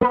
Hey,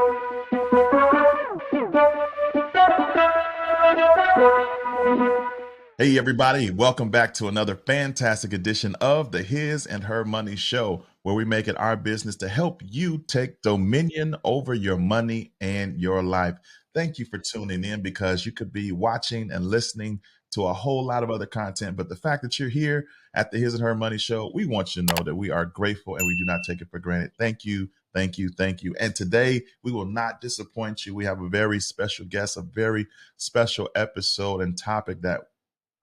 everybody, welcome back to another fantastic edition of the His and Her Money Show, where we make it our business to help you take dominion over your money and your life. Thank you for tuning in because you could be watching and listening to a whole lot of other content. But the fact that you're here at the His and Her Money Show, we want you to know that we are grateful and we do not take it for granted. Thank you. Thank you. Thank you. And today we will not disappoint you. We have a very special guest, a very special episode and topic that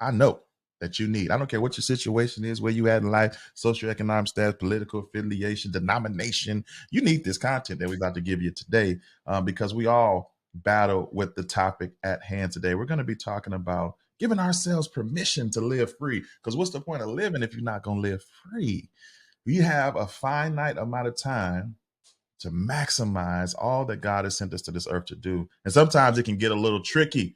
I know that you need. I don't care what your situation is, where you at in life, socioeconomic status, political affiliation, denomination. You need this content that we're about to give you today because we all battle with the topic at hand today. We're going to be talking about giving ourselves permission to live free. Because what's the point of living if you're not going to live free? We have a finite amount of time to maximize all that God has sent us to this earth to do. And sometimes it can get a little tricky.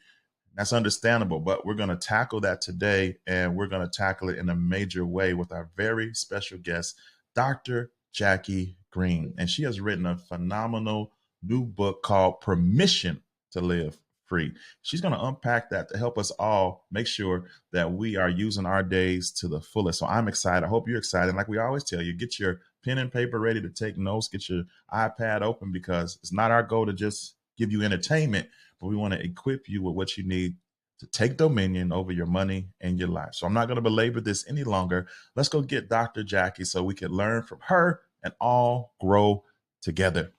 That's understandable, but we're going to tackle that today, and we're going to tackle it in a major way with our very special guest, Dr. Jackie Greene. And she has written a phenomenal new book called Permission to Live Free. She's going to unpack that to help us all make sure that we are using our days to the fullest. So I'm excited. I hope you're excited. Like we always tell you, get your pen and paper ready to take notes, get your iPad open, because it's not our goal to just give you entertainment, but we want to equip you with what you need to take dominion over your money and your life. So I'm not going to belabor this any longer. Let's go get Dr. Jackie so we can learn from her and all grow together.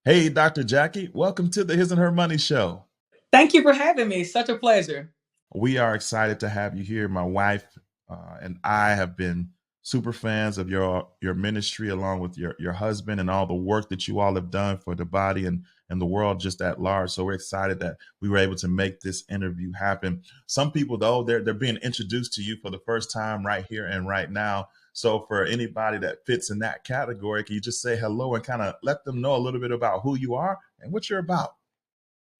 Hey, Dr. Jackie, welcome to the His and Her Money Show. Thank you for having me. Such a pleasure. We are excited to have you here. My wife and I have been super fans of your ministry, along with your husband and all the work that you all have done for the body and the world just at large. So we're excited that we were able to make this interview happen. Some people, though, they're being introduced to you for the first time right here and right now. So for anybody that fits in that category, can you just say hello and kind of let them know a little bit about who you are and what you're about?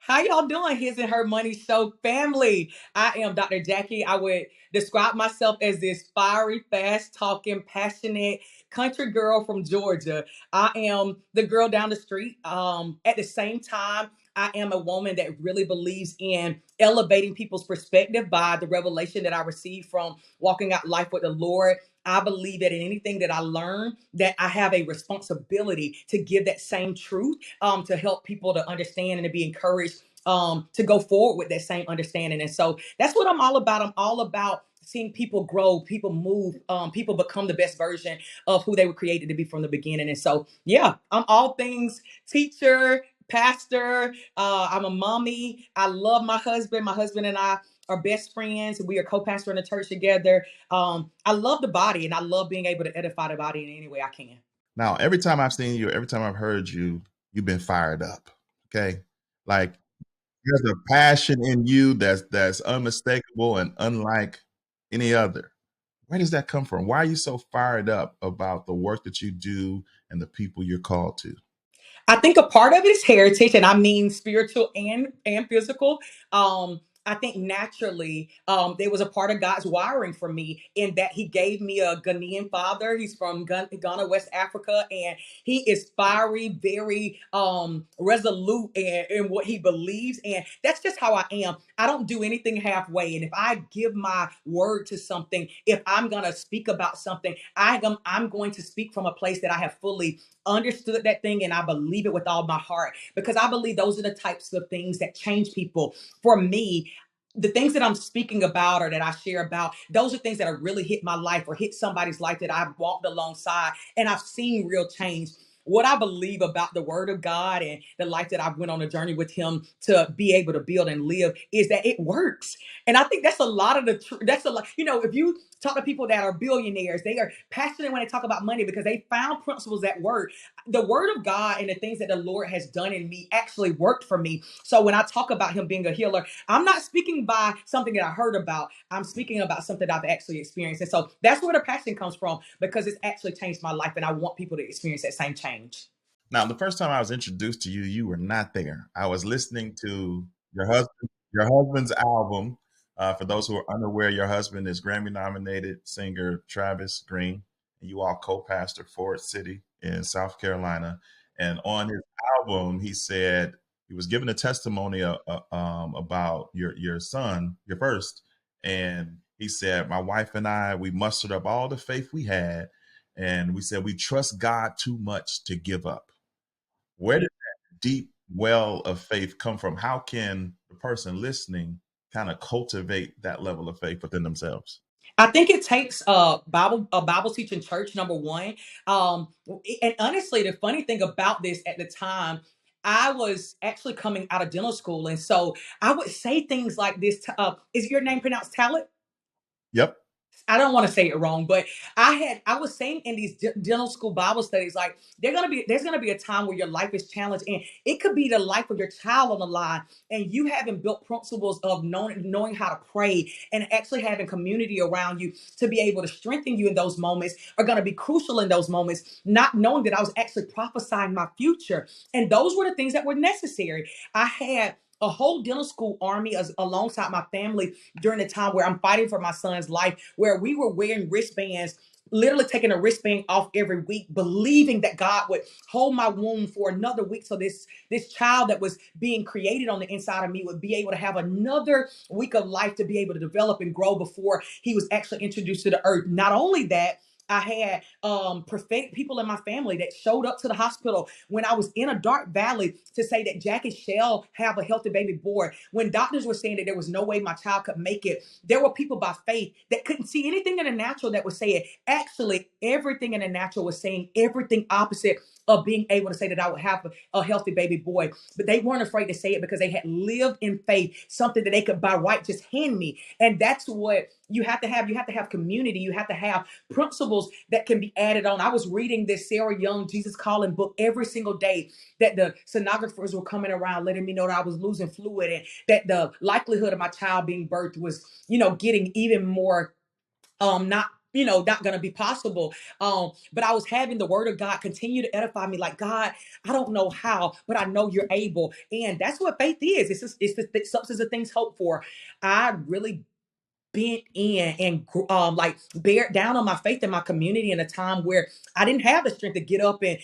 How y'all doing, His and Her Money Show family? I am Dr. Jackie. I would describe myself as this fiery, fast talking, passionate country girl from Georgia. I am the girl down the street. At the same time, I am a woman that really believes in elevating people's perspective by the revelation that I received from walking out life with the Lord. I believe that in anything that I learn, that I have a responsibility to give that same truth to help people to understand and to be encouraged to go forward with that same understanding. And so that's what I'm all about. I'm all about seeing people grow, people move, people become the best version of who they were created to be from the beginning. And so, yeah, I'm all things teacher, pastor. I'm a mommy. I love my husband. My husband and I are best friends. We are co-pastor in the church together. I love the body, and I love being able to edify the body in any way I can. Now, every time I've seen you, every time I've heard you, you've been fired up. Okay. Like there's a passion in you that's unmistakable and unlike any other. Where does that come from? Why are you so fired up about the work that you do and the people you're called to? I think a part of it is heritage, and I mean spiritual and physical. I think naturally there was a part of God's wiring for me in that He gave me a Ghanaian father. He's from Ghana, West Africa, and he is fiery, very resolute in what he believes, and that's just how I am. I don't do anything halfway, and if I give my word to something, if I'm gonna speak about something, I'm going to speak from a place that I have fully understood that thing and I believe it with all my heart because I believe those are the types of things that change people. For me, the things that I'm speaking about or that I share about, those are things that have really hit my life or hit somebody's life that I've walked alongside and I've seen real change. What I believe about the word of God and the life that I went on a journey with him to be able to build and live is that it works. And I think that's a lot of that's a lot, if you talk to people that are billionaires, they are passionate when they talk about money because they found principles that work. The word of God and the things that the Lord has done in me actually worked for me. So when I talk about him being a healer, I'm not speaking by something that I heard about. I'm speaking about something I've actually experienced. And so that's where the passion comes from because it's actually changed my life and I want people to experience that same change. Now, the first time I was introduced to you, you were not there. I was listening to your husband's album. For those who are unaware, your husband is Grammy-nominated singer Travis Greene, and you all co-pastor Ford City in South Carolina. And on his album, he said he was giving a testimony about your son, your first, and he said, "My wife and I, we mustered up all the faith we had, and we said we trust God too much to give up." Where did that deep well of faith come from? How can the person listening kind of cultivate that level of faith within themselves? I think it takes a Bible teaching church, number one. Um, and honestly, the funny thing about this at the time, I was actually coming out of dental school, and so I would say things like this. Is your name pronounced Talent? Yep. I don't want to say it wrong, but I was saying in these dental school Bible studies, like there's gonna be a time where your life is challenged, and it could be the life of your child on the line, and you haven't built principles of knowing how to pray and actually having community around you to be able to strengthen you in those moments are gonna be crucial in those moments. Not knowing that I was actually prophesying my future, and those were the things that were necessary. I had a whole dental school army alongside my family during the time where I'm fighting for my son's life, where we were wearing wristbands, literally taking a wristband off every week, believing that God would hold my womb for another week, so this child that was being created on the inside of me would be able to have another week of life to be able to develop and grow before he was actually introduced to the earth. Not only that, I had prophetic people in my family that showed up to the hospital when I was in a dark valley to say that Jackie shall have a healthy baby boy. When doctors were saying that there was no way my child could make it, there were people by faith that couldn't see anything in the natural that was saying, actually, everything in the natural was saying everything opposite of being able to say that I would have a healthy baby boy. But they weren't afraid to say it because they had lived in faith, something that they could by right just hand me. And that's what you have to have. You have to have community. You have to have principles that can be added on. I was reading this Sarah Young Jesus Calling book every single day, that the sonographers were coming around letting me know that I was losing fluid, and that the likelihood of my child being birthed was, getting even more not not going to be possible. But I was having the word of God continue to edify me, like, God, I don't know how, but I know you're able. And that's what faith is. It's the substance of things hoped for. I really bent in and like bear down on my faith in my community in a time where I didn't have the strength to get up and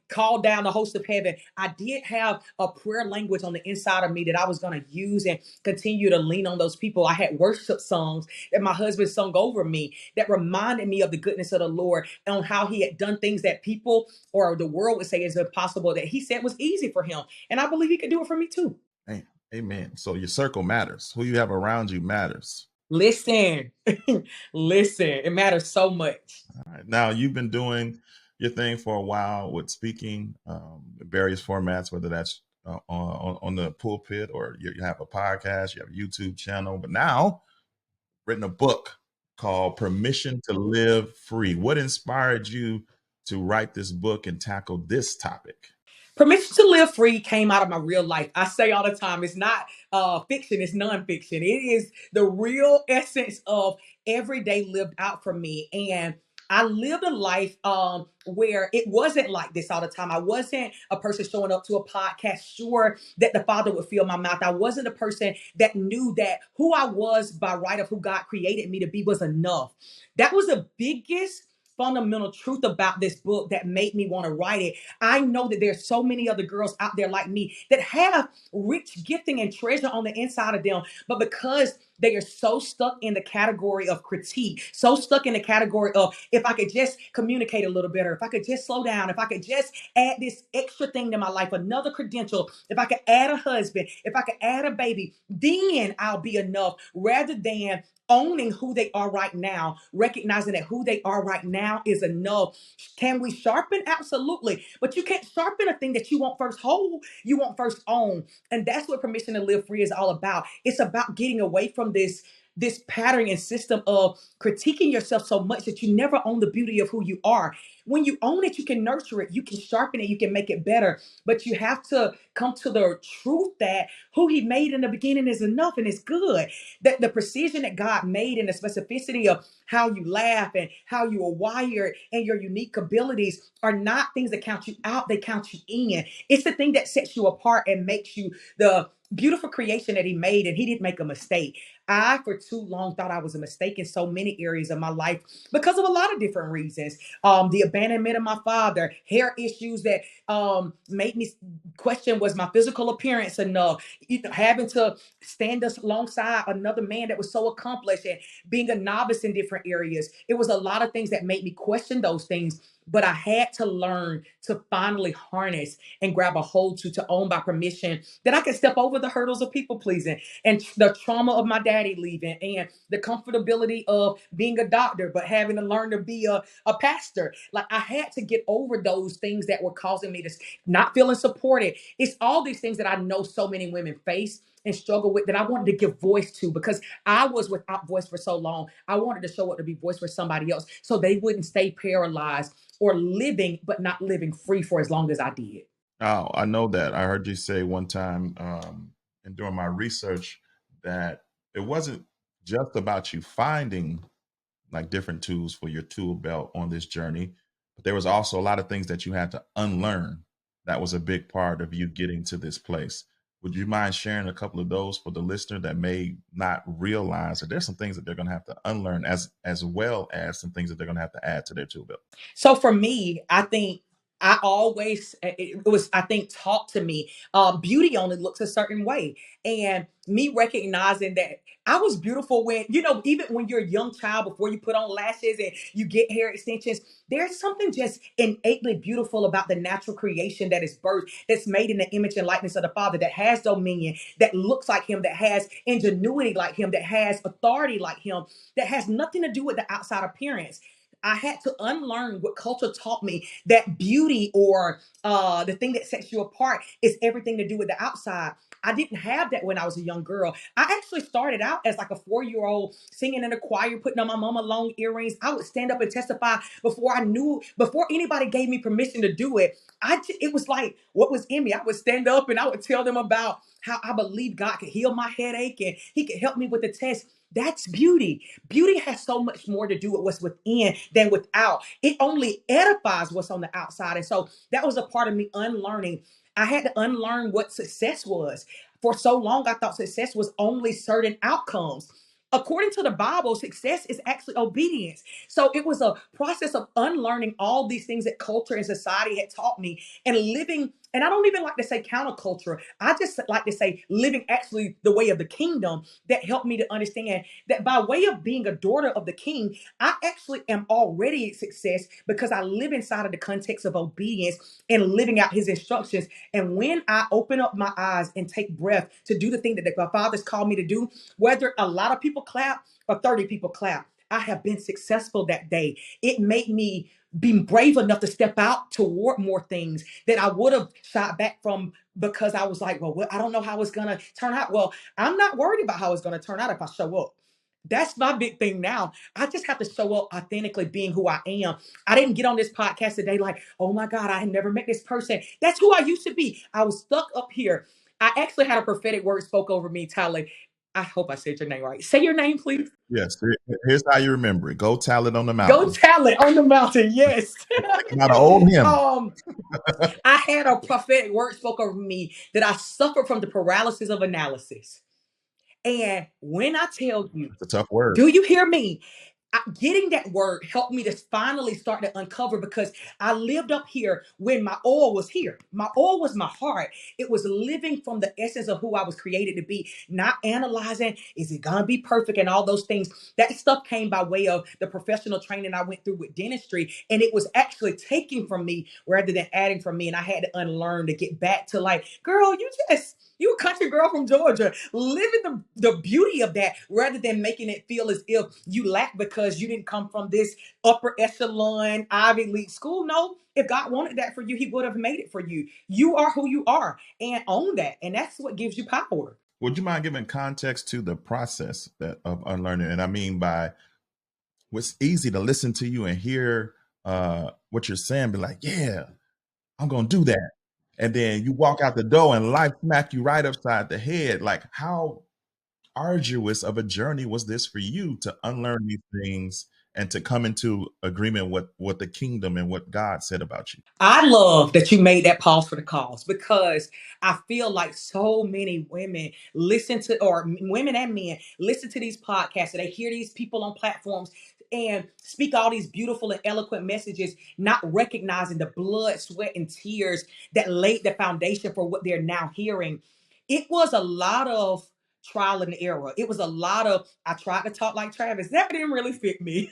call down the host of heaven. I did have a prayer language on the inside of me that I was going to use and continue to lean on those people. I had worship songs that my husband sung over me that reminded me of the goodness of the Lord and on how he had done things that people or the world would say is impossible, that he said was easy for him, and I believe he could do it for me too. Hey, amen. So your circle matters. Who you have around you matters. Listen, listen, it matters so much. All right. Now you've been doing your thing for a while with speaking, in various formats, whether that's on the pulpit or you have a podcast, you have a YouTube channel, but now written a book called Permission to Live Free. What inspired you to write this book and tackle this topic? Permission to Live Free came out of my real life. I say all the time, it's not fiction, it's nonfiction. It is the real essence of every day lived out for me. And I lived a life where it wasn't like this all the time. I wasn't a person showing up to a podcast sure that the Father would fill my mouth. I wasn't a person that knew that who I was by right of who God created me to be was enough. That was the biggest fundamental truth about this book that made me want to write it. I know that there's so many other girls out there like me that have rich gifting and treasure on the inside of them, but because they are so stuck in the category of critique, so stuck in the category of, if I could just communicate a little better, if I could just slow down, if I could just add this extra thing to my life, another credential, if I could add a husband, if I could add a baby, then I'll be enough, rather than owning who they are right now, recognizing that who they are right now is enough. Can we sharpen? Absolutely. But you can't sharpen a thing that you won't first hold, you won't first own. And that's what Permission to Live Free is all about. It's about getting away from this pattern and system of critiquing yourself so much that you never own the beauty of who you are. When you own it, you can nurture it, you can sharpen it, you can make it better. But you have to come to the truth that who he made in the beginning is enough and it's good. That the precision that God made and the specificity of how you laugh and how you are wired and your unique abilities are not things that count you out, they count you in. It's the thing that sets you apart and makes you the beautiful creation that he made, and he didn't make a mistake. I, for too long, thought I was a mistake in so many areas of my life because of a lot of different reasons. The abandonment of my father, hair issues that made me question, was my physical appearance enough? Having to stand alongside another man that was so accomplished and being a novice in different areas. It was a lot of things that made me question those things. But I had to learn to finally harness and grab a hold to own by permission that I could step over the hurdles of people pleasing and the trauma of my daddy leaving and the comfortability of being a doctor, but having to learn to be a pastor. Like I had to get over those things that were causing me to not feeling supported. It's all these things that I know so many women face and struggle with that I wanted to give voice to because I was without voice for so long. I wanted to show up to be voice for somebody else so they wouldn't stay paralyzed or living, but not living free for as long as I did. Oh, I know that. I heard you say one time, and during my research, that it wasn't just about you finding like different tools for your tool belt on this journey, but there was also a lot of things that you had to unlearn. That was a big part of you getting to this place. Would you mind sharing a couple of those for the listener that may not realize that there's some things that they're going to have to unlearn, as well as some things that they're going to have to add to their tool belt? So for me, I think I always it was I think taught to me beauty only looks a certain way, and me recognizing that I was beautiful when even when you're a young child before you put on lashes and you get hair extensions. There's something just innately beautiful about the natural creation that is birth, that's made in the image and likeness of the Father, that has dominion, that looks like Him, that has ingenuity like Him, that has authority like Him, that has nothing to do with the outside appearance. I had to unlearn what culture taught me, that beauty or the thing that sets you apart is everything to do with the outside. I didn't have that when I was a young girl. I actually started out as like a 4-year old singing in a choir, putting on my mama long earrings. I would stand up and testify before anybody gave me permission to do it. It was like what was in me. I would stand up and I would tell them about how I believed God could heal my headache and He could help me with the test. That's beauty. Beauty has so much more to do with what's within than without. It only edifies what's on the outside. And so that was a part of me unlearning. I had to unlearn what success was. For so long, I thought success was only certain outcomes. According to the Bible, success is actually obedience. So it was a process of unlearning all these things that culture and society had taught me and living. And I don't even like to say counterculture. I just like to say living actually the way of the kingdom that helped me to understand that by way of being a daughter of the king, I actually am already a success because I live inside of the context of obedience and living out his instructions. And when I open up my eyes and take breath to do the thing that my father's called me to do, whether a lot of people clap or 30 people clap, I have been successful that day. It made me be brave enough to step out toward more things that I would have shot back from because I was like, well, I don't know how it's going to turn out. Well, I'm not worried about how it's going to turn out if I show up. That's my big thing now. I just have to show up authentically being who I am. I didn't get on this podcast today like, oh my God, I had never met this person. That's who I used to be. I was stuck up here. I actually had a prophetic word spoke over me, Tyler. I hope I said your name right. Say your name, please. Yes, here's how you remember it. Go tell it on the Go mountain. tell it on the mountain. Yes. Thinking about an old hymn. um, I had a prophetic word spoke over me that I suffered from the paralysis of analysis. And when I tell you, It's a tough word. do you hear me? Getting that word helped me to finally start to uncover because I lived up here when my oil was here. My oil was my heart. It was living from the essence of who I was created to be, not analyzing, is it going to be perfect and all those things. That stuff came by way of the professional training I went through with dentistry. And it was actually taking from me rather than adding from me. And I had to unlearn to get back to like, girl, you a country girl from Georgia, living the beauty of that rather than making it feel as if you lack because you didn't come from this upper echelon Ivy League school. No, if God wanted that for you, He would have made it for you. You are who you are and own that. And that's what gives you power. Would you mind giving context to the process of unlearning? And I mean by what's easy to listen to you and hear what you're saying, be like, yeah, I'm gonna do that. And then you walk out the door and life smack you right upside the head. Like how arduous of a journey was this for you to unlearn these things and to come into agreement with what the kingdom and what God said about you. I love that you made that pause for the cause, because I feel like so many women listen to, or women and men listen to these podcasts and they hear these people on platforms and speak all these beautiful and eloquent messages, not recognizing the blood, sweat, and tears that laid the foundation for what they're now hearing. It was a lot of trial and error. It was a lot of, I tried to talk like Travis. That didn't really fit me.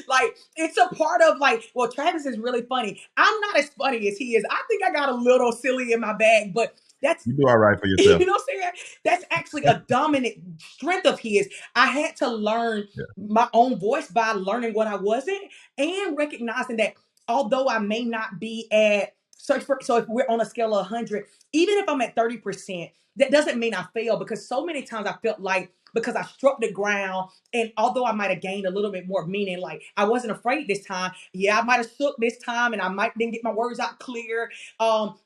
Like, it's a part of, like, well, Travis is really funny. I'm not as funny as he is. I think I got a little silly in my bag, but that's, You do all right for you yourself. know what I'm saying? That's actually a dominant strength of his. I had to learn Yeah. my own voice by learning what I wasn't, and recognizing that although I may not be at, so if we're on a scale of 100, even if I'm at 30%, that doesn't mean I fail, because so many times I felt like, because I struck the ground, and although I might have gained a little bit more, meaning like I wasn't afraid this time. Yeah, I might have shook this time and I might didn't get my words out clear.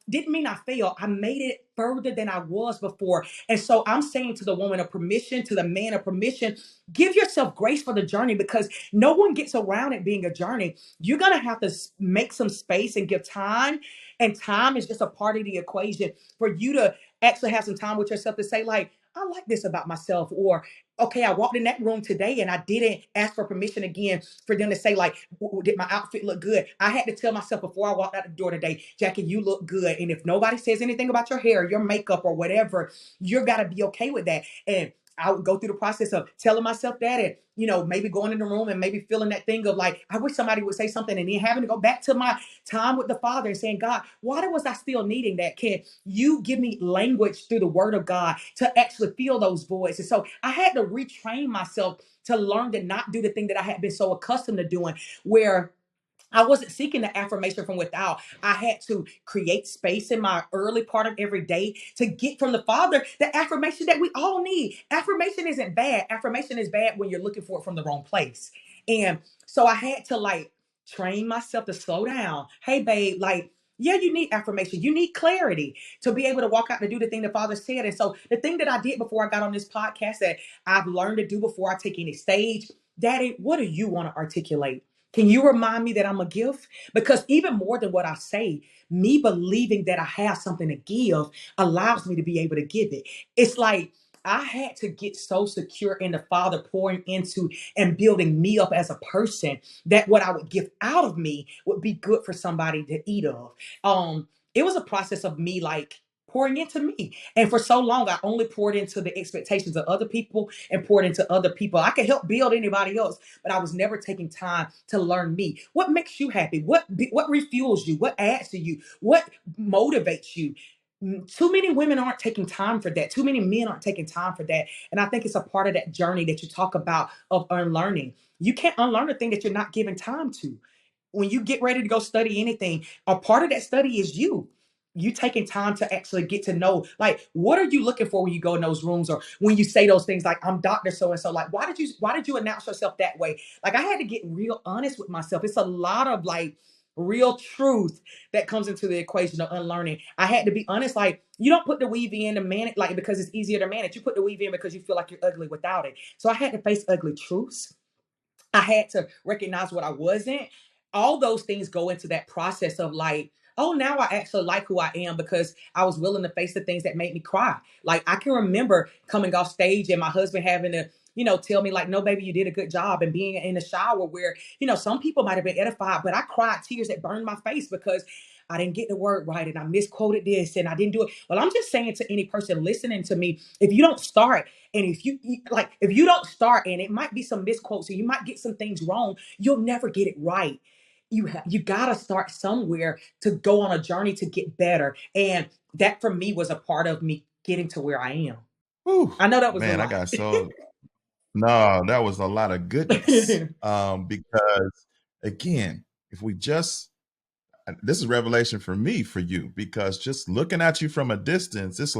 Didn't mean I failed. I made it further than I was before. And so I'm saying to the woman of permission, to the man of permission, give yourself grace for the journey, because no one gets around it being a journey. You're going to have to make some space and give time. And time is just a part of the equation for you to actually have some time with yourself to say, like, I like this about myself. Or, okay, I walked in that room today and I didn't ask for permission again for them to say, like, did my outfit look good? I had to tell myself before I walked out the door today, Jackie, you look good. And if nobody says anything about your hair, your makeup, or whatever, you're got to be okay with that. And I would go through the process of telling myself that, and maybe going in the room and maybe feeling that thing of like, I wish somebody would say something, and then having to go back to my time with the Father and saying, God, why was I still needing that? Can you give me language through the Word of God to actually feel those voices? So I had to retrain myself to learn to not do the thing that I had been so accustomed to doing, where I wasn't seeking the affirmation from without. I had to create space in my early part of every day to get from the Father the affirmation that we all need. Affirmation isn't bad. Affirmation is bad when you're looking for it from the wrong place. And so I had to, like, train myself to slow down. Hey, babe, like, yeah, you need affirmation. You need clarity to be able to walk out and do the thing the Father said. And so the thing that I did before I got on this podcast, that I've learned to do before I take any stage, Daddy, what do you want to articulate? Can you remind me that I'm a gift? Because even more than what I say, me believing that I have something to give allows me to be able to give it. It's like I had to get so secure in the Father pouring into and building me up as a person, that what I would give out of me would be good for somebody to eat of. It was a process of me, like, pouring into me. And for so long, I only poured into the expectations of other people and poured into other people. I could help build anybody else, but I was never taking time to learn me. What makes you happy? What refuels you? What adds to you? What motivates you? Too many women aren't taking time for that. Too many men aren't taking time for that. And I think it's a part of that journey that you talk about of unlearning. You can't unlearn a thing that you're not giving time to. When you get ready to go study anything, a part of that study is you taking time to actually get to know, like, what are you looking for when you go in those rooms, or when you say those things like, I'm Dr. So and so. Like, why did you announce yourself that way? Like, I had to get real honest with myself. It's a lot of, like, real truth that comes into the equation of unlearning. I had to be honest, like, you don't put the weave in to manage, like, because it's easier to manage. You put the weave in because you feel like you're ugly without it. So I had to face ugly truths. I had to recognize what I wasn't. All those things go into that process of, like, oh, now I actually like who I am, because I was willing to face the things that made me cry. Like, I can remember coming off stage and my husband having to, tell me, like, no, baby, you did a good job. And being in the shower where, some people might have been edified, but I cried tears that burned my face because I didn't get the word right and I misquoted this and I didn't do it. Well, I'm just saying to any person listening to me, if you don't start, and if you don't start, and it might be some misquotes, and you might get some things wrong, you'll never get it right. You gotta start somewhere to go on a journey to get better. And that for me was a part of me getting to where I am. Whew, I know that was a man, I lot. got so no, that was a lot of goodness. Because again, if we just this is revelation for me for you, because just looking at you from a distance, it's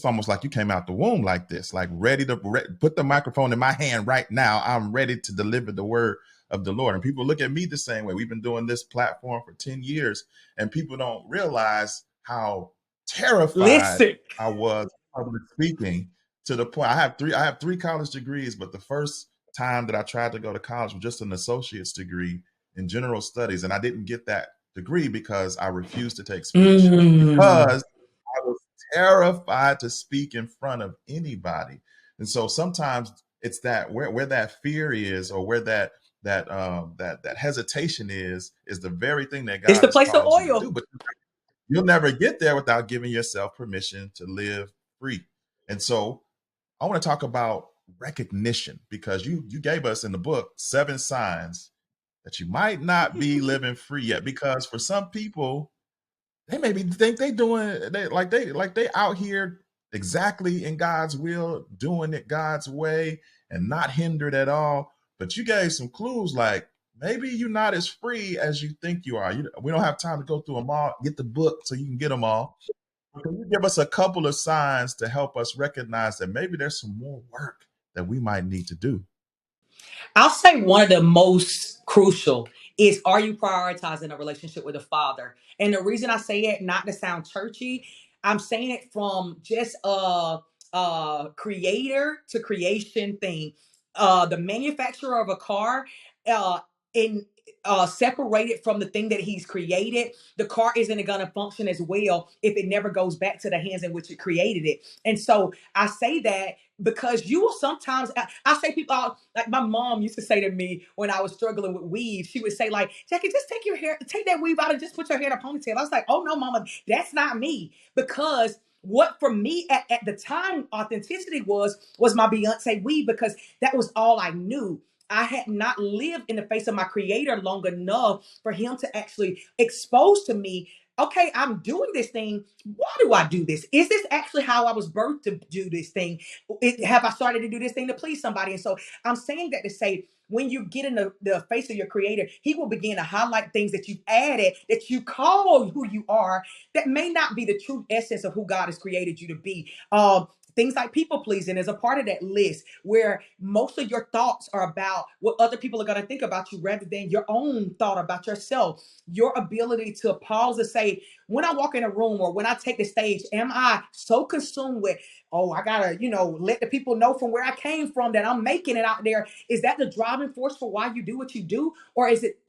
almost like you came out the womb like this, like ready to put the microphone in my hand right now. I'm ready to deliver the word of the Lord. And people look at me the same way. We've been doing this platform for 10 years, and people don't realize how terrified Listen. I was of public speaking, to the point I have three college degrees, but the first time that I tried to go to college with just an associate's degree in general studies, and I didn't get that degree because I refused to take speech Mm. because I was terrified to speak in front of anybody. And so sometimes it's that where that fear is, or where that hesitation is the very thing that It's God the has place of called you to oil. do. But you'll never get there without giving yourself permission to live free. And so I want to talk about recognition, because you gave us in the book 7 signs that you might not be living free yet. Because for some people, they maybe think they out here exactly in God's will, doing it God's way and not hindered at all. But you gave some clues, like maybe you're not as free as you think you are. We don't have time to go through them all. Get the book so you can get them all. Can you give us a couple of signs to help us recognize that maybe there's some more work that we might need to do? I'll say one of the most crucial is, are you prioritizing a relationship with the Father? And the reason I say it, not to sound churchy, I'm saying it from just a creator to creation thing. The manufacturer of a car, uh, in separated from the thing that he's created, the car isn't going to function as well if it never goes back to the hands in which it created it. And so I say that because you will sometimes, I say people like my mom used to say to me when I was struggling with weave, she would say like, Jackie, just take your hair, take that weave out and just put your hair in a ponytail. I was like, oh no, mama, that's not me. Because what for me at the time authenticity was my Beyonce weave, because that was all I knew. I had not lived in the face of my creator long enough for him to actually expose to me, okay, I'm doing this thing. Why do I do this? Is this actually how I was birthed to do this thing? Have I started to do this thing to please somebody? And so I'm saying that to say, when you get in the face of your creator, he will begin to highlight things that you've added, that you call who you are, that may not be the true essence of who God has created you to be. Things like people pleasing is a part of that list, where most of your thoughts are about what other people are going to think about you rather than your own thought about yourself. Your ability to pause and say, when I walk in a room or when I take the stage, am I so consumed with, oh, I gotta, let the people know from where I came from that I'm making it out there? Is that the driving force for why you do what you do? Or is it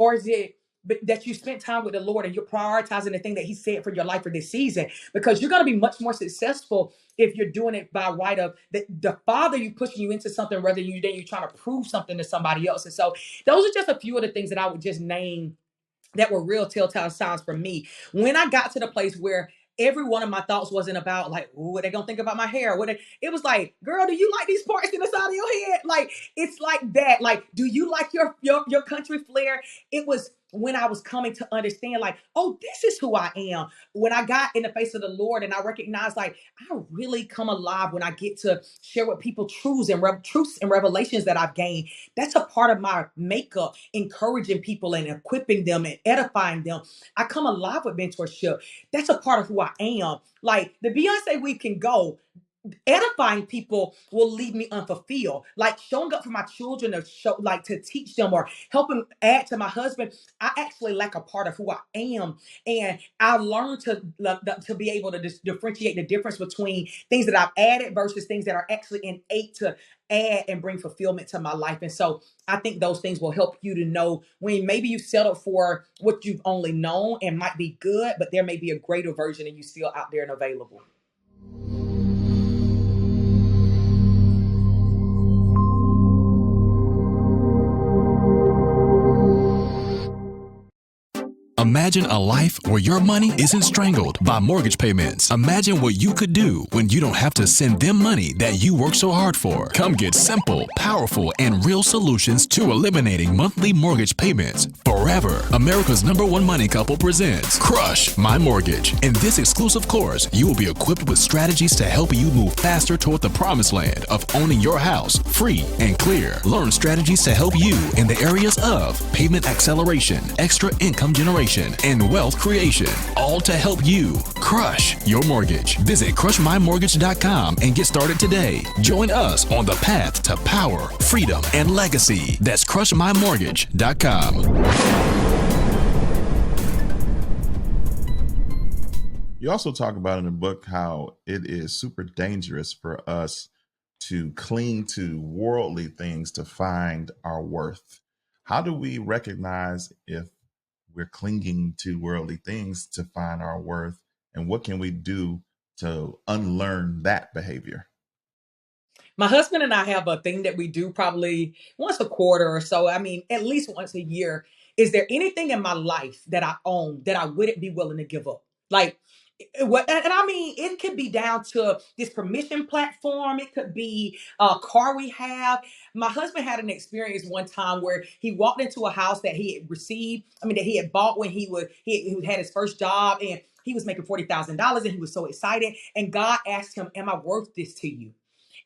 that you spent time with the Lord and you're prioritizing the thing that he said for your life for this season? Because you're going to be much more successful if you're doing it by right of the Father, you pushing you into something rather than you trying to prove something to somebody else. And so those are just a few of the things that I would just name that were real telltale signs for me. When I got to the place where every one of my thoughts wasn't about like, ooh, what they gonna think about my hair? It was like, girl, do you like these parts in the side of your head? Like, it's like that. Like, do you like your country flair? It was when I was coming to understand, like, oh, this is who I am. When I got in the face of the Lord and I recognized, like, I really come alive when I get to share with people truths and revelations that I've gained. That's a part of my makeup, encouraging people and equipping them and edifying them. I come alive with mentorship. That's a part of who I am. Like the Beyonce we can go, edifying people will leave me unfulfilled. Like showing up for my children to show, like to teach them or helping add to my husband, I actually lack a part of who I am. And I learned to be able to differentiate the difference between things that I've added versus things that are actually innate to add and bring fulfillment to my life. And so I think those things will help you to know when maybe you settled for what you've only known and might be good, but there may be a greater version and you still out there and available. Imagine a life where your money isn't strangled by mortgage payments. Imagine what you could do when you don't have to send them money that you work so hard for. Come get simple, powerful, and real solutions to eliminating monthly mortgage payments forever. America's #1 money couple presents Crush My Mortgage. In this exclusive course, you will be equipped with strategies to help you move faster toward the promised land of owning your house free and clear. Learn strategies to help you in the areas of payment acceleration, extra income generation, and wealth creation, all to help you crush your mortgage. Visit crushmymortgage.com and get started today. Join us on the path to power, freedom, and legacy. That's crushmymortgage.com. You also talk about in the book how it is super dangerous for us to cling to worldly things to find our worth. How do we recognize if we're clinging to worldly things to find our worth? And what can we do to unlearn that behavior? My husband and I have a thing that we do probably once a quarter or so. I mean, at least once a year. Is there anything in my life that I own that I wouldn't be willing to give up? Like, what, and I mean, it could be down to this permission platform. It could be a car we have. My husband had an experience one time where he walked into a house that he had received. I mean, that he had bought when he had his first job, and he was making $40,000, and he was so excited. And God asked him, "Am I worth this to you?"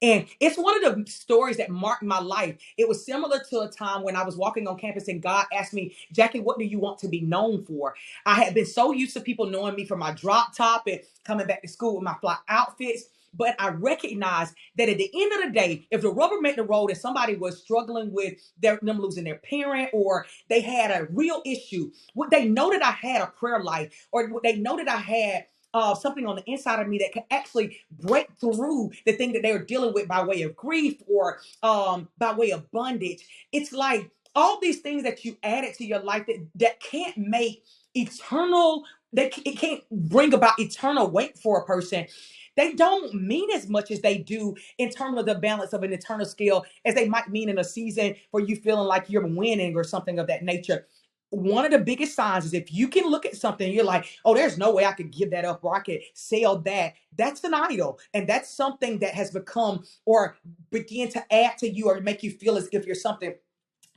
And it's one of the stories that marked my life. It was similar to a time when I was walking on campus and God asked me, "Jackie, what do you want to be known for?" I had been so used to people knowing me for my drop top and coming back to school with my fly outfits. But I recognized that at the end of the day, if the rubber met the road and somebody was struggling with them losing their parent, or they had a real issue, would they know that I had a prayer life, or would they know that I had something on the inside of me that could actually break through the thing that they were dealing with by way of grief, or by way of bondage? It's like all these things that you added to your life that can't make eternal, it can't bring about eternal weight for a person. They don't mean as much as they do in terms of the balance of an eternal scale as they might mean in a season for you feeling like you're winning or something of that nature. One of the biggest signs is if you can look at something and you're like, "Oh, there's no way I could give that up or I could sell that." That's an idol. And that's something that has become or begin to add to you or make you feel as if you're something.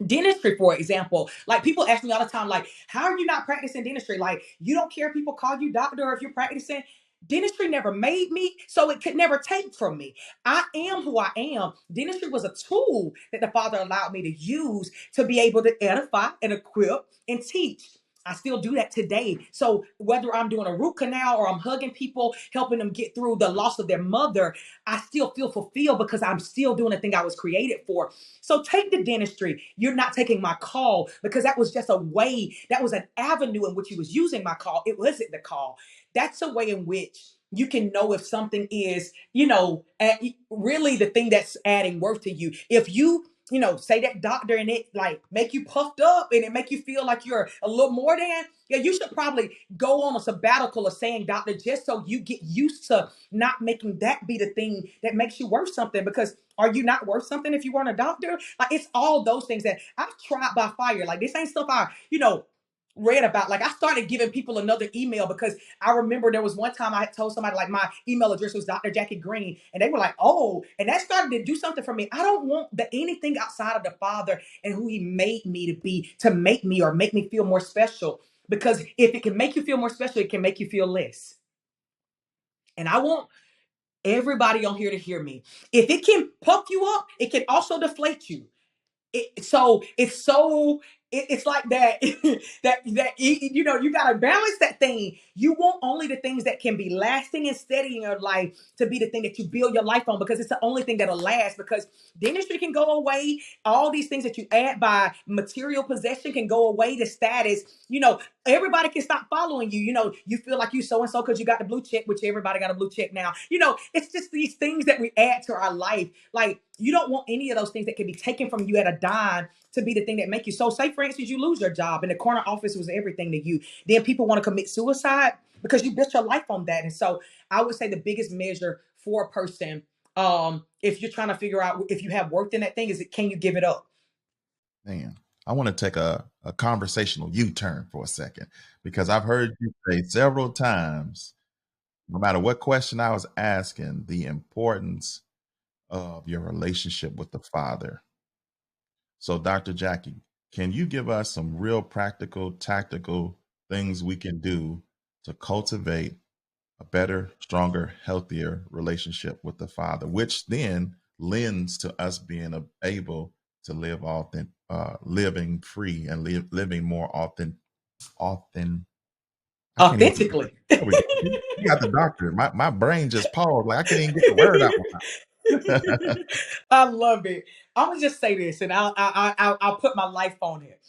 Dentistry, for example, like people ask me all the time, like, "How are you not practicing dentistry? Like, you don't care if people call you doctor or if you're practicing." Dentistry never made me, so it could never take from me. I am who I am. Dentistry was a tool that the Father allowed me to use to be able to edify and equip and teach. I still do that today. So whether I'm doing a root canal or I'm hugging people, helping them get through the loss of their mother, I still feel fulfilled because I'm still doing the thing I was created for. So take the dentistry. You're not taking my call because that was just a way, that was an avenue in which he was using my call. It wasn't the call. That's a way in which you can know if something is, really the thing that's adding worth to you. If say that doctor and it like make you puffed up and it make you feel like you're a little more than, yeah, you should probably go on a sabbatical of saying doctor just so you get used to not making that be the thing that makes you worth something. Because are you not worth something if you weren't a doctor? Like, it's all those things that I've tried by fire. Like, this ain't stuff I read about. Like, I started giving people another email because I remember there was one time I had told somebody like my email address was Dr. Jackie Greene, and they were like, "Oh," and that started to do something for me. I don't want anything outside of the Father and who He made me to be to make me or make me feel more special. Because if it can make you feel more special, it can make you feel less. And I want everybody on here to hear me. If it can puff you up, it can also deflate you. It's like that you got to balance that thing. You want only the things that can be lasting and steady in your life to be the thing that you build your life on, because it's the only thing that'll last. Because dentistry can go away, all these things that you add by material possession can go away, the status. Everybody can stop following you. You feel like you so and so because you got the blue check, which everybody got a blue check now. It's just these things that we add to our life. Like, you don't want any of those things that can be taken from you at a dime to be the thing that make you. So say, for instance, you lose your job and the corner office was everything to you. Then people want to commit suicide because you built your life on that. And so I would say the biggest measure for a person, if you're trying to figure out if you have worth in that thing, is can you give it up? Man, I want to take a conversational U-turn for a second, because I've heard you say several times, no matter what question I was asking, the importance of your relationship with the Father. So, Dr. Jackie, can you give us some real practical, tactical things we can do to cultivate a better, stronger, healthier relationship with the Father, which then lends to us being able to living free and living more often. I can't even. Authentically. There we go. You got the doctor. My brain just paused. Like I couldn't even get the word out. I love it. I'm gonna just say this, and I'll put my life on it.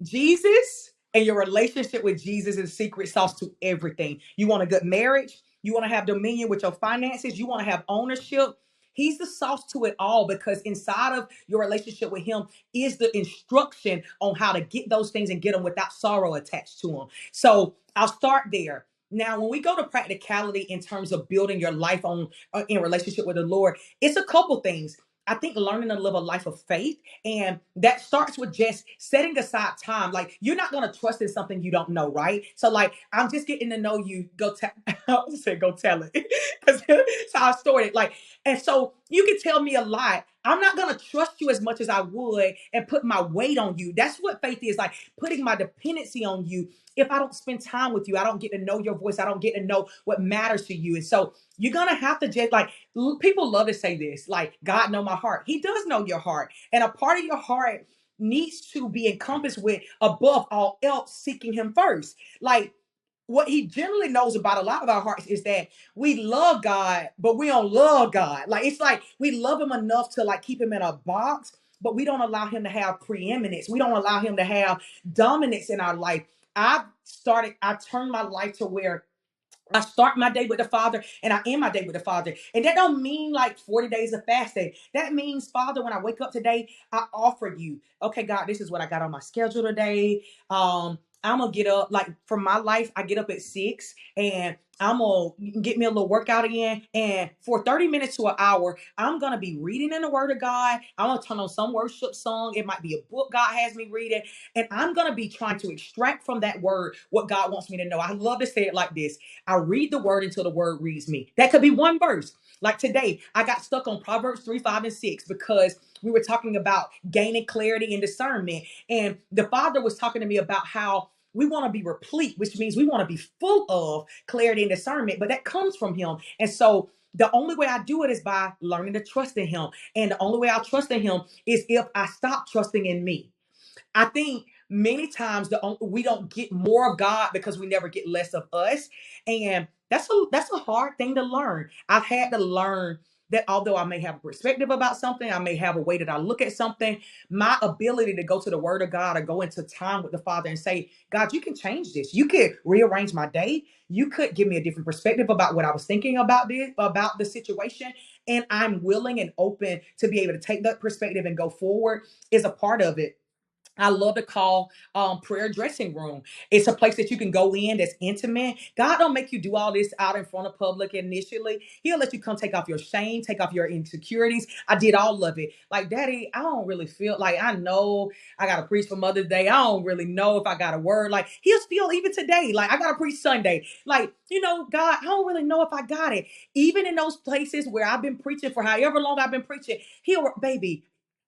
Jesus and your relationship with Jesus is secret sauce to everything. You want a good marriage. You want to have dominion with your finances. You want to have ownership. He's the sauce to it all, because inside of your relationship with him is the instruction on how to get those things and get them without sorrow attached to them. So I'll start there. Now, when we go to practicality in terms of building your life on in relationship with the Lord, it's a couple things. I think learning to live a life of faith, and that starts with just setting aside time. Like, you're not gonna trust in something you don't know, right? So, like, I'm just getting to know you. Go tell. I was say go tell it, because that's how I started. Like, and so you can tell me a lot. I'm not gonna trust you as much as I would and put my weight on you. That's what faith is, like putting my dependency on you. If I don't spend time with you, I don't get to know your voice. I don't get to know what matters to you. And so you're gonna have to just like, people love to say this, like, God know my heart. He does know your heart. And a part of your heart needs to be encompassed with, above all else, seeking him first. Like, what he generally knows about a lot of our hearts is that we love God, but we don't love God. Like, it's like we love him enough to like keep him in a box, but we don't allow him to have preeminence. We don't allow him to have dominance in our life. I turned my life to where I start my day with the Father and I end my day with the Father. And that don't mean like 40 days of fasting. That means, Father, when I wake up today, I offer you, okay, God, this is what I got on my schedule today. I'm gonna get up, like for my life, I get up at 6 and I'm gonna get me a little workout in. And for 30 minutes to an hour, I'm gonna be reading in the Word of God. I'm gonna turn on some worship song. It might be a book God has me reading. And I'm gonna be trying to extract from that word what God wants me to know. I love to say it like this: I read the word until the word reads me. That could be one verse. Like today, I got stuck on Proverbs 3, 5, and 6 because we were talking about gaining clarity and discernment. And the Father was talking to me about how we want to be replete, which means we want to be full of clarity and discernment, but that comes from Him. And so the only way I do it is by learning to trust in Him. And the only way I'll trust in Him is if I stop trusting in me. I think many times we don't get more of God because we never get less of us, and that's a hard thing to learn. I've had to learn that although I may have a perspective about something, I may have a way that I look at something, my ability to go to the Word of God or go into time with the Father and say, God, you can change this. You could rearrange my day. You could give me a different perspective about what I was thinking about the situation, and I'm willing and open to be able to take that perspective and go forward. Is a part of it. I love to call prayer dressing room. It's a place that you can go in that's intimate. God don't make you do all this out in front of public initially. He'll let you come take off your shame, take off your insecurities. I did all of it. Like, Daddy, I don't really feel like, I know I gotta preach for Mother's Day. I don't really know if I got a word. Like, he'll still, even today, like, I gotta preach Sunday. Like, God, I don't really know if I got it. Even in those places where I've been preaching for however long I've been preaching, baby,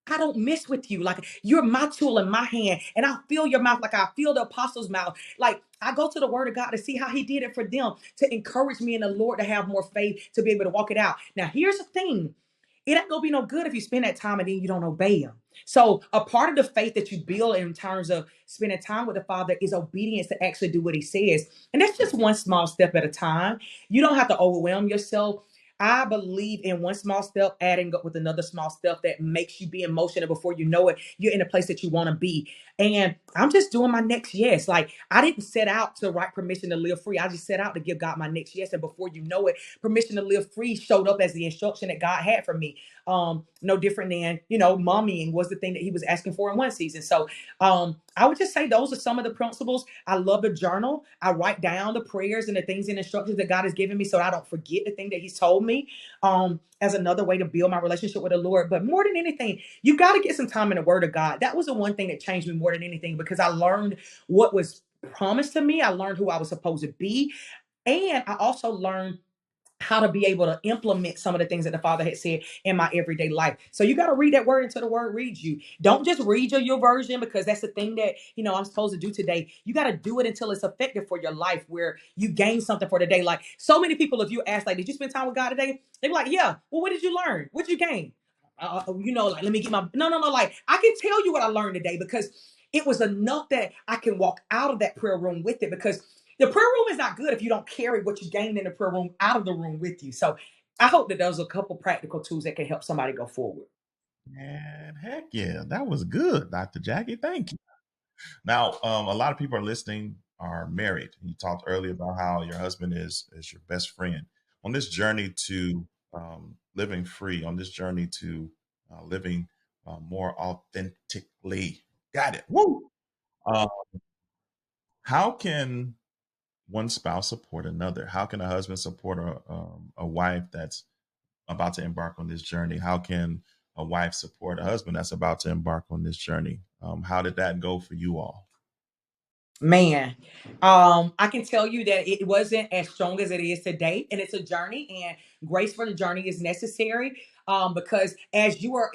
I don't mess with you. Like, you're my tool in my hand, and I feel your mouth like I feel the apostles' mouth. Like, I go to the Word of God to see how He did it for them, to encourage me in the Lord to have more faith to be able to walk it out. Now, here's the thing: it ain't gonna be no good if you spend that time and then you don't obey Him. So, a part of the faith that you build in terms of spending time with the Father is obedience to actually do what He says, and that's just one small step at a time. You don't have to overwhelm yourself. I believe in one small step adding up with another small step that makes you be emotional. Before you know it, you're in a place that you want to be. And I'm just doing my next yes. Like, I didn't set out to write permission to live free. I just set out to give God my next yes. And before you know it, permission to live free showed up as the instruction that God had for me. No different than, mommying was the thing that He was asking for in one season. So I would just say those are some of the principles. I love to journal. I write down the prayers and the things and instructions that God has given me so I don't forget the thing that He's told me, as another way to build my relationship with the Lord. But more than anything, you got to get some time in the Word of God. That was the one thing that changed me more than anything, because I learned what was promised to me. I learned who I was supposed to be. And I also learned how to be able to implement some of the things that the Father had said in my everyday life. So you got to read that word until the word reads you. Don't just read your version, because that's the thing that, I'm supposed to do today. You got to do it until it's effective for your life, where you gain something for the day. Like, so many people, if you ask, like, did you spend time with God today? They be like, yeah. Well, what did you learn? What did you gain? Like, let me get my, no. Like, I can tell you what I learned today, because it was enough that I can walk out of that prayer room with it, because the prayer room is not good if you don't carry what you gained in the prayer room out of the room with you. So I hope that those are a couple practical tools that can help somebody go forward. Man, heck yeah, that was good, Dr. Jackie. Thank you. Now, a lot of people are listening are married. You talked earlier about how your husband is your best friend on this journey to living free, on this journey to living more authentically. Got it. Woo! Uh, how can one spouse support another? How can a husband support a wife that's about to embark on this journey? How can a wife support a husband that's about to embark on this journey? How did that go for you all? Man, I can tell you that it wasn't as strong as it is today, and it's a journey, and grace for the journey is necessary. Because as you are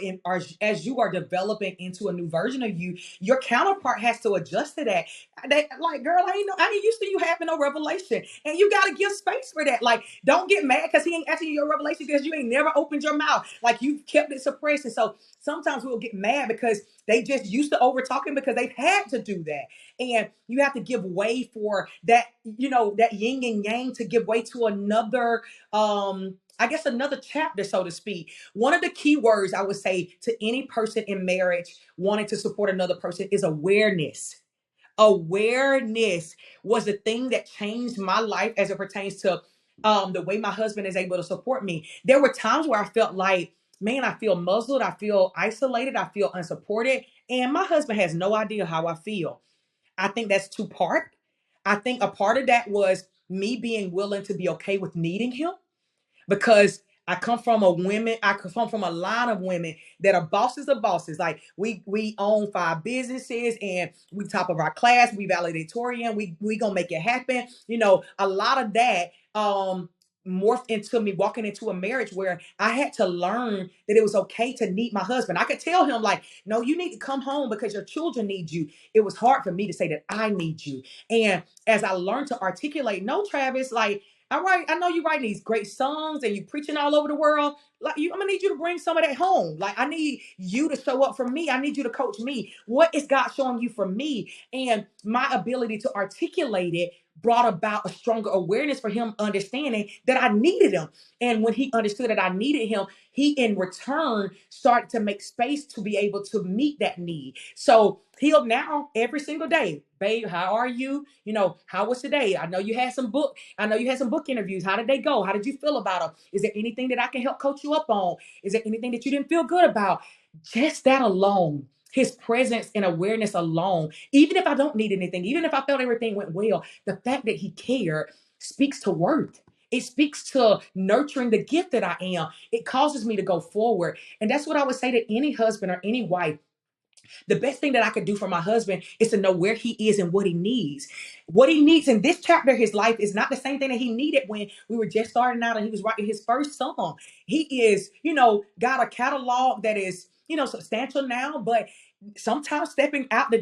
as you are developing into a new version of you, your counterpart has to adjust to that. They like, girl, I ain't used to you having no revelation, and you got to give space for that. Like, don't get mad because he ain't asking you your revelation because you ain't never opened your mouth. Like, you've kept it suppressed, and so sometimes we'll get mad because they just used to over talking because they've had to do that. And you have to give way for that, that yin and yang to give way to another, I guess another chapter, so to speak. One of the key words I would say to any person in marriage wanting to support another person is awareness. Awareness was the thing that changed my life as it pertains to the way my husband is able to support me. There were times where I felt like, man, I feel muzzled, I feel isolated, I feel unsupported, and my husband has no idea how I feel. I think that's two part. I think a part of that was me being willing to be okay with needing him because I come from a line of women that are bosses of bosses. Like we own 5 businesses and we top of our class, we valedictorian, we gonna make it happen. A lot of that morphed into me walking into a marriage where I had to learn that it was okay to need my husband. I could tell him like, no, you need to come home because your children need you. It was hard for me to say that I need you. And as I learned to articulate, no, Travis, like, all right, I know you writing these great songs and you preaching all over the world. Like I'm gonna need you to bring some of that home. Like I need you to show up for me. I need you to coach me. What is God showing you for me? And my ability to articulate it brought about a stronger awareness for him understanding that I needed him. And when he understood that I needed him, he in return started to make space to be able to meet that need. So he'll now every single day, babe, how are you? How was today? I know you had some book interviews. How did they go? How did you feel about them? Is there anything that I can help coach you up on? Is there anything that you didn't feel good about? Just that alone, his presence and awareness alone, even if I don't need anything, even if I felt everything went well, the fact that he cared speaks to worth. It speaks to nurturing the gift that I am. It causes me to go forward. And that's what I would say to any husband or any wife. The best thing that I could do for my husband is to know where he is and what he needs. What he needs in this chapter of his life is not the same thing that he needed when we were just starting out and he was writing his first song. He is, got a catalog that is, substantial now, but sometimes stepping out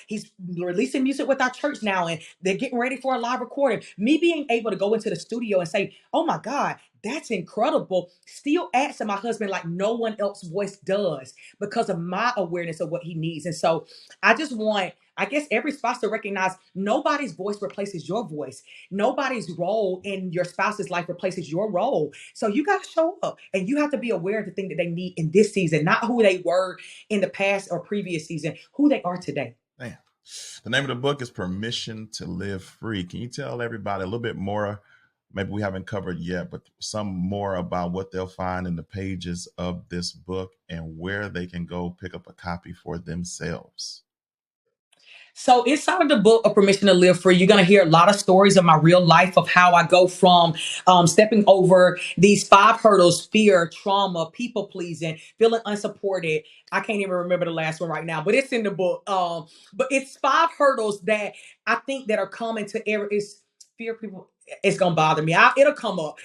he's releasing music with our church now and they're getting ready for a live recording. Me being able to go into the studio and say, oh my God, that's incredible, still adds to my husband like no one else's voice does because of my awareness of what he needs. And so I just want, I guess, every spouse to recognize nobody's voice replaces your voice. Nobody's role in your spouse's life replaces your role. So you got to show up and you have to be aware of the thing that they need in this season, not who they were in the past or previous season, who they are today. Man. The name of the book is Permission to Live Free. Can you tell everybody a little bit more? Maybe we haven't covered yet, but some more about what they'll find in the pages of this book and where they can go pick up a copy for themselves. So inside of the book of Permission to Live Free, you're going to hear a lot of stories of my real life of how I go from stepping over these 5 hurdles: fear, trauma, people pleasing, feeling unsupported. I can't even remember the last one right now, but it's in the book. But it's 5 hurdles that I think that are common to every is fear, people. It's gonna bother me. It'll come up.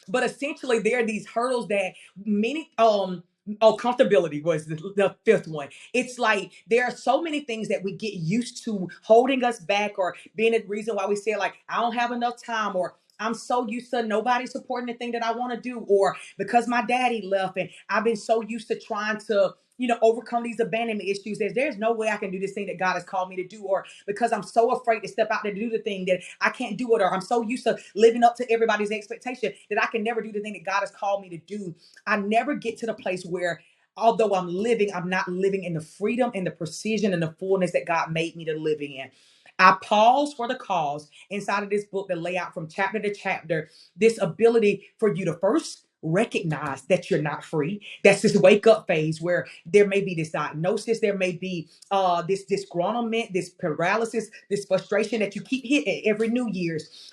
But essentially, there are these hurdles that many comfortability was the fifth one. It's like there are so many things that we get used to holding us back or being a reason why we say like, I don't have enough time, or I'm so used to nobody supporting the thing that I want to do, or because my daddy left and I've been so used to trying to overcome these abandonment issues. There's no way I can do this thing that God has called me to do, or because I'm so afraid to step out there to do the thing that I can't do it, or I'm so used to living up to everybody's expectation that I can never do the thing that God has called me to do. I never get to the place where, although I'm not living in the freedom and the precision and the fullness that God made me to live in. I pause for the cause inside of this book to lay out from chapter to chapter this ability for you to first recognize that you're not free. That's this wake up phase where there may be this diagnosis, there may be this disgruntlement, this paralysis, this frustration that you keep hitting every New Year's.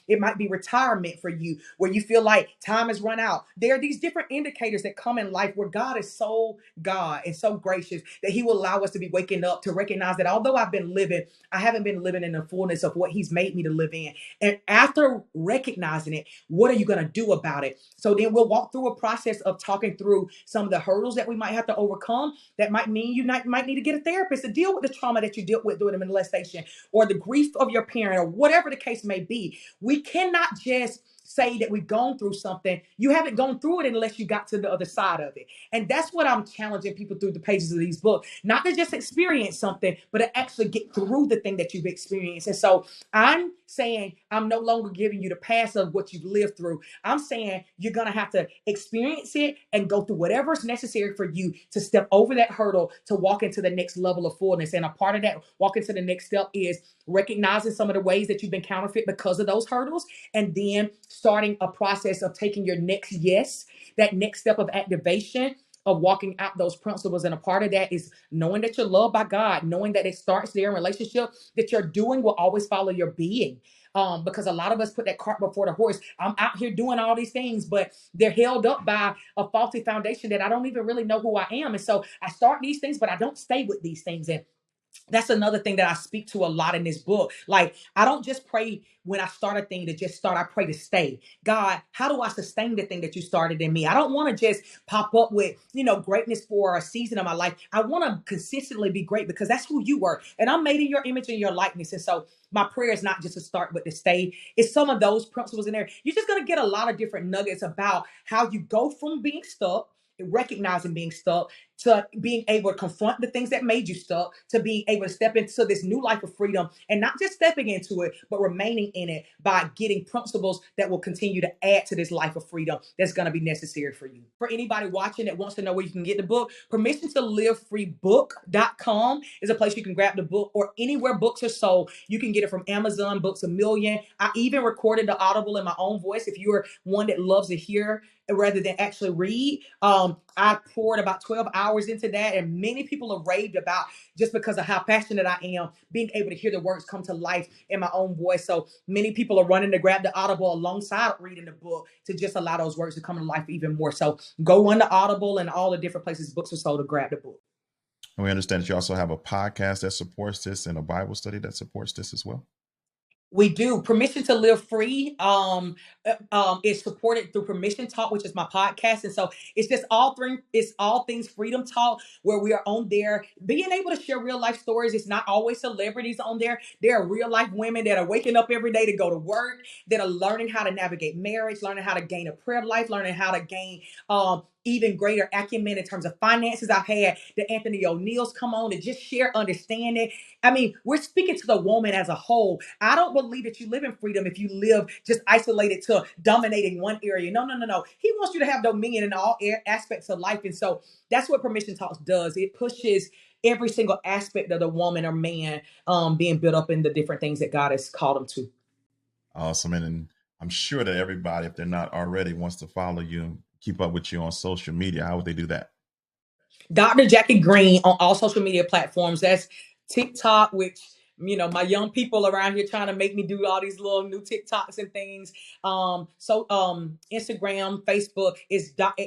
It might be retirement for you, where you feel like time has run out. There are these different indicators that come in life where God is so God and so gracious that He will allow us to be waking up to recognize that although I've been living, I haven't been living in the fullness of what He's made me to live in. And after recognizing it, what are you going to do about it? So then we'll walk through a process of talking through some of the hurdles that we might have to overcome. That might mean you might need to get a therapist to deal with the trauma that you dealt with during the molestation or the grief of your parent or whatever the case may be. We cannot just say that we've gone through something. You haven't gone through it unless you got to the other side of it. And that's what I'm challenging people through the pages of these books, not to just experience something, but to actually get through the thing that you've experienced. And so I'm saying I'm no longer giving you the past of what you've lived through. I'm saying you're going to have to experience it and go through whatever's necessary for you to step over that hurdle to walk into the next level of fullness. And a part of that walk into the next step is recognizing some of the ways that you've been counterfeit because of those hurdles, and then starting a process of taking your next yes, that next step of activation of walking out those principles. And a part of that is knowing that you're loved by God, knowing that it starts there in relationship, that your doing will always follow your being. Because a lot of us put that cart before the horse. I'm out here doing all these things, but they're held up by a faulty foundation that I don't even really know who I am. And so I start these things, but I don't stay with these things. And that's another thing that I speak to a lot in this book. Like, I don't just pray when I start a thing to just start. I pray to stay. God, how do I sustain the thing that you started in me? I don't want to just pop up with, greatness for a season of my life. I want to consistently be great because that's who you were. And I'm made in your image and your likeness. And so my prayer is not just to start, but to stay. It's some of those principles in there. You're just going to get a lot of different nuggets about how you go from being stuck, recognizing being stuck, to being able to confront the things that made you stuck, to being able to step into this new life of freedom, and not just stepping into it, but remaining in it by getting principles that will continue to add to this life of freedom that's going to be necessary for you. For anybody watching that wants to know where you can get the book, permission to live free book.com is a place you can grab the book, or anywhere books are sold. You can get it from Amazon, Books a Million. I even recorded the Audible in my own voice. If you're one that loves to hear rather than actually read, I poured about 12 hours into that, and many people have raved about, just because of how passionate I am, being able to hear the words come to life in my own voice. So many people are running to grab the Audible alongside reading the book to just allow those words to come to life even more. So go on the Audible and all the different places books are sold to grab the book. And we understand that you also have a podcast that supports this and a Bible study that supports this as well. We do. Permission to Live Free is supported through Permission Talk, which is my podcast. And so it's all things freedom talk, where we are on there being able to share real life stories. It's not always celebrities on there. There are real life women that are waking up every day to go to work, that are learning how to navigate marriage, learning how to gain a prayer life, learning how to gain even greater acumen in terms of finances. I've had the Anthony O'Neills come on to just share understanding. I mean, we're speaking to the woman as a whole. I don't believe that you live in freedom if you live just isolated to dominating one area. No, no, no, no. He wants you to have dominion in all aspects of life. And so that's what Permission Talks does. It pushes every single aspect of the woman or man being built up in the different things that God has called them to. Awesome. And I'm sure that everybody, if they're not already, wants to follow you and keep up with you on social media. How would they do that? Dr. Jackie Greene on all social media platforms. That's TikTok, which my young people around here trying to make me do all these little new TikToks and things. Instagram, Facebook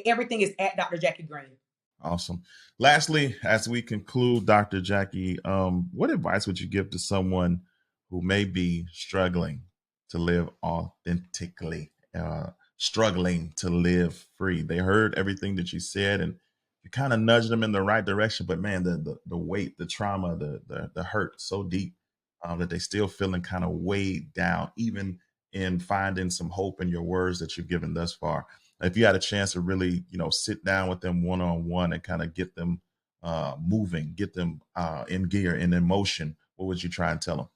everything is at Dr. Jackie Greene. Awesome. Lastly, as we conclude, Dr. Jackie, what advice would you give to someone who may be struggling to live authentically, struggling to live free? They heard everything that you said, and you kind of nudged them in the right direction, but man, the weight, the trauma, the hurt so deep that they still feeling kind of weighed down, even in finding some hope in your words that you've given thus far. If you had a chance to really, sit down with them one-on-one and kind of get them moving, get them in gear, in motion, what would you try and tell them?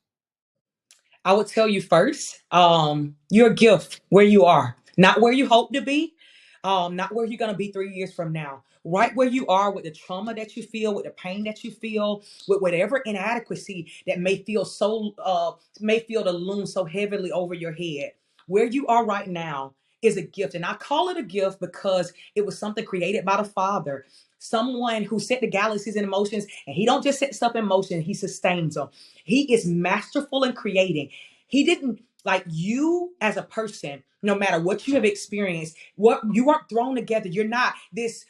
I would tell you first, you're a gift where you are, not where you hope to be, not where you're going to be 3 years from now. Right where you are, with the trauma that you feel, with the pain that you feel, with whatever inadequacy that may feel to loom so heavily over your head. Where you are right now, is a gift. And I call it a gift because it was something created by the Father, someone who set the galaxies in motions, and he don't just set stuff in motion, he sustains them. He is masterful in creating. He didn't like you as a person, no matter what you have experienced, what you weren't thrown together. You're not this,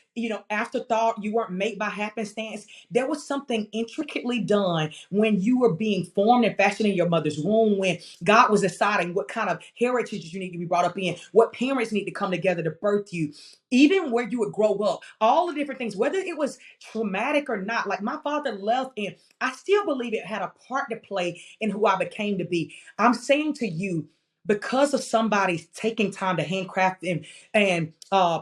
afterthought. You weren't made by happenstance. There was something intricately done when you were being formed and fashioned in your mother's womb, when God was deciding what kind of heritage you need to be brought up in, what parents need to come together to birth you, even where you would grow up, all the different things, whether it was traumatic or not. Like my father left, and I still believe it had a part to play in who I became to be. I'm saying to you, because of somebody taking time to handcraft and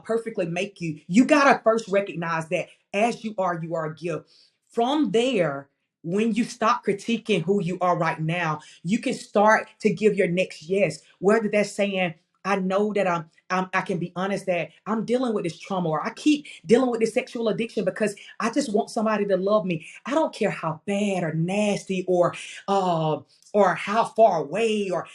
perfectly make you, you gotta first recognize that as you are a gift. From there, when you stop critiquing who you are right now, you can start to give your next yes. Whether that's saying, I know that I can be honest that I'm dealing with this trauma, or I keep dealing with this sexual addiction because I just want somebody to love me. I don't care how bad or nasty uh or how far away or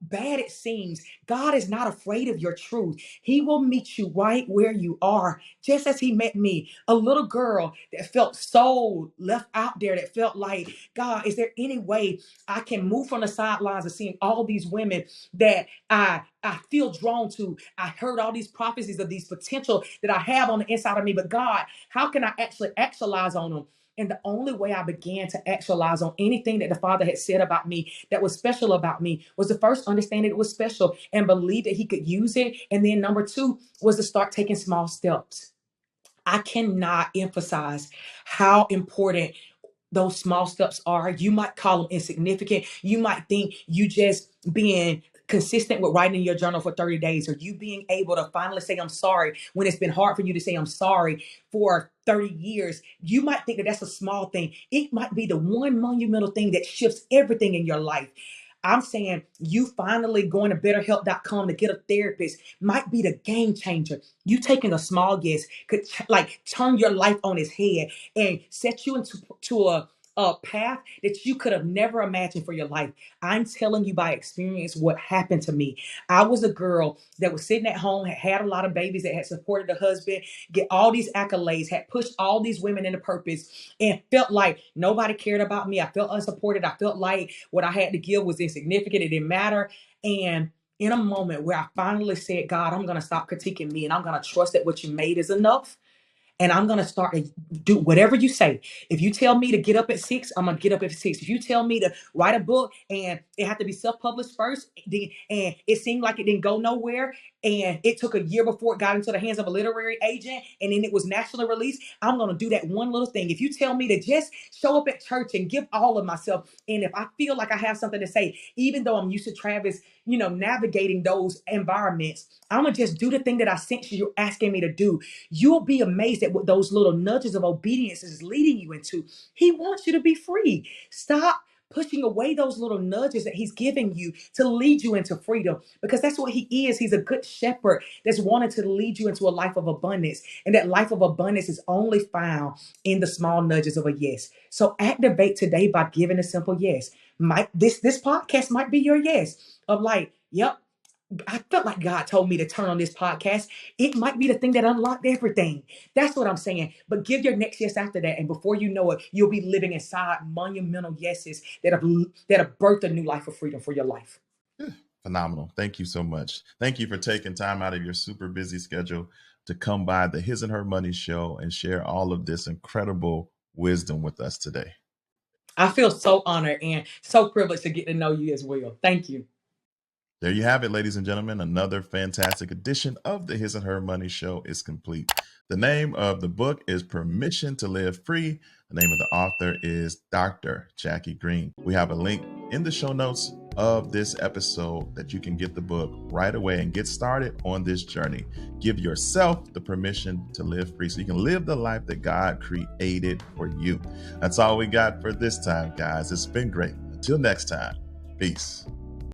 bad it seems. God is not afraid of your truth. He will meet you right where you are, just as he met me, a little girl that felt so left out there, that felt like, God, is there any way I can move from the sidelines of seeing all these women that I feel drawn to? I heard all these prophecies of these potential that I have on the inside of me, but God, how can I actually actualize on them? And the only way I began to actualize on anything that the Father had said about me that was special about me was to first understand that it was special and believe that he could use it. And then number two was to start taking small steps. I cannot emphasize how important those small steps are. You might call them insignificant. You might think you just being consistent with writing in your journal for 30 days, or you being able to finally say I'm sorry when it's been hard for you to say I'm sorry for 30 years. You might think that that's a small thing. It might be the one monumental thing that shifts everything in your life. I'm saying you finally going to betterhelp.com to get a therapist might be the game changer. You taking a small guess could like turn your life on its head and set you into a path that you could have never imagined for your life. I'm telling you by experience what happened to me. I was a girl that was sitting at home, had a lot of babies, that had supported a husband, get all these accolades, had pushed all these women into purpose, and felt like nobody cared about me. I felt unsupported. I felt like what I had to give was insignificant. It didn't matter. And in a moment where I finally said, God, I'm going to stop critiquing me, and I'm going to trust that what you made is enough. And I'm going to start to do whatever you say. If you tell me to get up at 6, I'm going to get up at 6. If you tell me to write a book and it had to be self-published first, and it seemed like it didn't go nowhere, and it took a year before it got into the hands of a literary agent, and then it was nationally released, I'm going to do that one little thing. If you tell me to just show up at church and give all of myself, and if I feel like I have something to say, even though I'm used to Travis, navigating those environments, I'm going to just do the thing that I sense you're asking me to do. You'll be amazed at what those little nudges of obedience is leading you into. He wants you to be free. Stop pushing away those little nudges that he's giving you to lead you into freedom, because that's what he is. He's a good shepherd that's wanted to lead you into a life of abundance. And that life of abundance is only found in the small nudges of a yes. So activate today by giving a simple yes. This podcast might be your yes of like, yep, I felt like God told me to turn on this podcast. It might be the thing that unlocked everything. That's what I'm saying. But give your next yes after that, and before you know it, you'll be living inside monumental yeses that have birthed a new life of freedom for your life. Phenomenal. Thank you so much. Thank you for taking time out of your super busy schedule to come by the His and Her Money show and share all of this incredible wisdom with us today. I feel so honored and so privileged to get to know you as well. Thank you. There you have it, ladies and gentlemen. Another fantastic edition of the His and Her Money Show is complete. The name of the book is Permission to Live Free. The name of the author is Dr. Jackie Greene. We have a link in the show notes of this episode that you can get the book right away and get started on this journey. Give yourself the permission to live free so you can live the life that God created for you. That's all we got for this time, guys. It's been great. Until next time, peace.